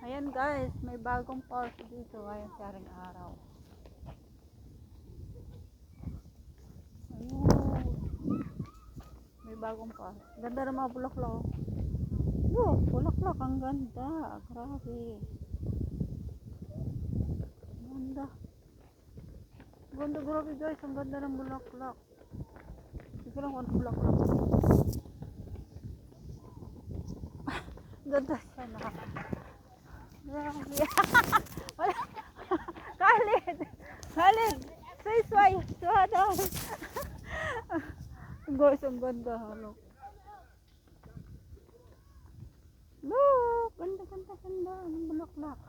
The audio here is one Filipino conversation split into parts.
Ayan guys, may bagong park dito. Ayan, Siaring Araw. Ayun. May bagong park. Ganda ng mga bulaklak. Oh, bulaklak. Ang ganda. Grabe. Ganda. Ganda, grabe guys. Ang ganda ng bulaklak. Hindi ko lang kung ano bulaklak. Ganda siya na. Grabe. Khalid! Khalid! Say sway! Swada! Guys, ang ganda. Look. Look! Ganda, ganda, ganda. Ang bulaklak.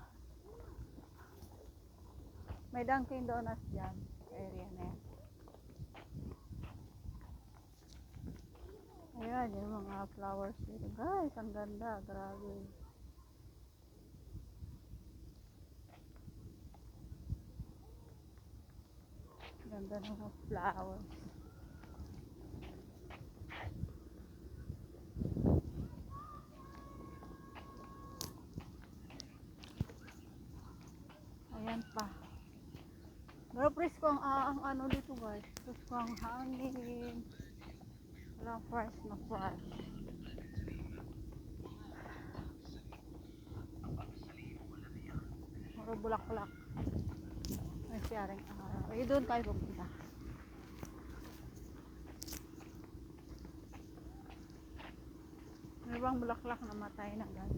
May Dunkin Donuts dyan. Area na yan. Ayan, yung mga flowers dito. Guys, ang ganda. Grabe. Ganda ng mga flowers. Ayan pa. Pero presko ang ano dito guys. Presko ang hangin. Walang fresh na fresh. Puro bulaklak. May Siaring Araw. Ay, doon tayo pupunta. May bang bulaklak na matay na guys.